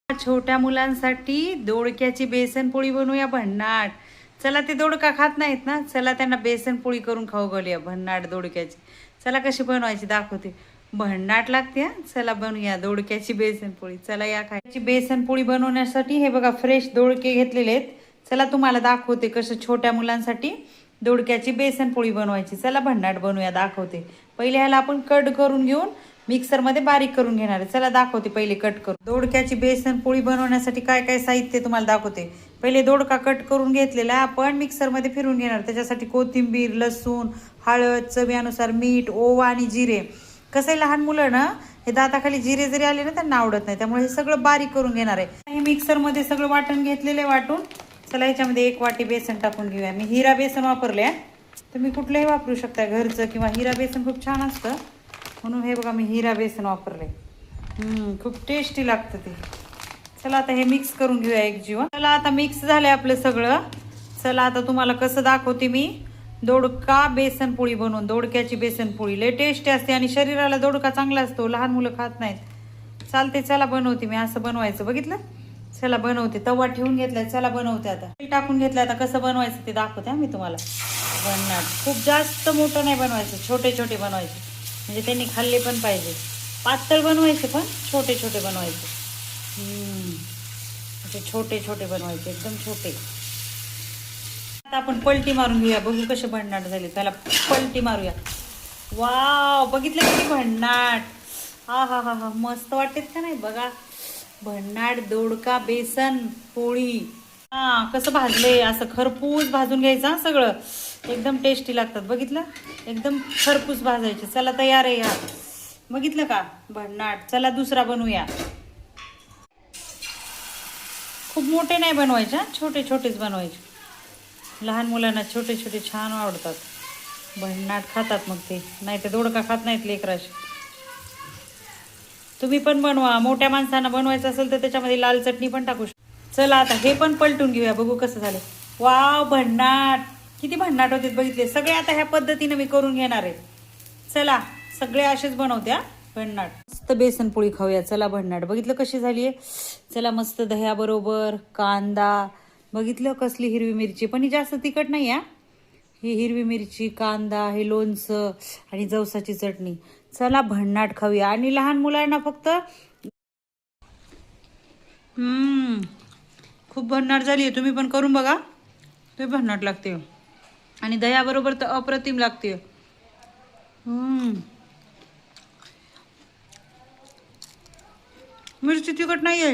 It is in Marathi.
छोट्या मुलांसाठी दोडक्याची बेसन पोळी बनवूया भन्नाट. चला ते दोडका खात नाहीत ना, चला त्यांना बेसन पोळी करून खाऊ घालूया भन्नाट दोडक्याची. चला कशी बनवायची दाखवते. भन्नाट लागते हा. चला बनवूया दोडक्याची बेसन पोळी. चला या खायची. बेसन पोळी बनवण्यासाठी हे बघा फ्रेश दोडके घेतलेले आहेत. चला तुम्हाला दाखवते कसं छोट्या मुलांसाठी दोडक्याची बेसन पोळी बनवायची. चला भन्नाट बनवूया दाखवते. पहिले ह्याला आपण कट करून घेऊन मिक्सरमध्ये बारीक करून घेणार आहे. चला दाखवते पहिले कट करून. दोडक्याची बेसन पोळी बनवण्यासाठी काय काय साहित्य तुम्हाला दाखवते. पहिले दोडका कट करून घेतलेला आपण मिक्सरमध्ये फिरून घेणार. त्याच्यासाठी कोथिंबीर, लसूण, हळद, चवीनुसार मीठ, ओवा आणि जिरे. कसं आहे लहान मुलं ना हे दाताखाली जिरे जरी आले ना त्यांना आवडत नाही, त्यामुळे हे सगळं बारीक करून घेणार आहे. हे मिक्सरमध्ये सगळं वाटण घेतलेलं आहे वाटून. चला ह्याच्यामध्ये 1 वाटी बेसन टाकून घेऊया. मी हिरा बेसन वापरले. तुम्ही कुठलंही वापरू शकता घरचं, किंवा हिरा बेसन खूप छान असतं म्हणून हे बघा मी हिरा बेसन वापरले. खूप टेस्टी लागतं ते. चला आता हे मिक्स करून घेऊया एक जीव. चला आता मिक्स झालंय आपलं सगळं. चला आता तुम्हाला कसं दाखवते मी दोडका बेसन पोळी बनवून. दोडक्याची बेसन पोळी लय टेस्टी असते आणि शरीराला दोडका चांगला असतो. लहान मुलं खात नाहीत. चालते चला बनवते मी. असं बनवायचं बघितलं. चला बनवते. तवा ठेवून घेतलाय. चला बनवते आता. टाकून घेतलं. आता कसं बनवायचं ते दाखवते मी तुम्हाला. बनणार खूप जास्त मोठं नाही बनवायचं, छोटे छोटे बनवायचे म्हणजे त्यांनी खाल्ले पण पाहिजे. पातळ बनवायचे पण छोटे छोटे बनवायचे. असे छोटे छोटे बनवायचे, एकदम छोटे. आता आपण पलटी मारून घेऊया. बघू कसे भन्नाट झाले. त्याला पलटी मारूया. वाव बघितलं किती भन्नाट. हा हा हा हा मस्त वाटतेत का नाही. बघा भन्नाट दोडका बेसन पोळी. हा कसं भाजले. असं खरपूस भाजून घ्यायचं सगळं. एकदम टेस्टी लागतात. बघितलं एकदम खरपूस भाजायचे. चला तयार आहे या. बघितलं का भन्नाट. चला दुसरा बनवूया. खूप मोठे नाही बनवायचे, छोटे छोटेच बनवायचे. लहान मुलांना छोटे छोटे छान आवडतात. भन्नाट खातात मग ते. नाही ते दोडका खात नाहीत लेकराशी. तुम्ही पण बनवा. मोठ्या माणसांना बनवायचं असेल तर त्याच्यामध्ये लाल चटणी पण टाकू शकता. चला आता हे पण पलटून घेऊया. बघू कसं झालं. वाव भन्नाट किती भन्नाट होते बघितले सगळे. आता ह्या पद्धतीने मी करून घेणार आहे. चला सगळे असेच बनवत्या भन्नाट. मस्त बेसन पोळी खाऊया. चला भन्नाट. बघितलं कशी झालीये. चला मस्त दह्याबरोबर कांदा. बघितलं कसली हिरवी मिरची पण ही जास्त तिखट नाही आहे. ही हिरवी मिरची, कांदा, हे लोणचं आणि जवसाची चटणी. चला भन्नाट खाऊया. आणि लहान मुलांना फक्त खूप भन्नाट झाली. तुम्ही पण करून बघा. ते भन्नाट लागते आणि दह्याबरोबर तर अप्रतिम लागते. मिरची तिखट नाही आहे.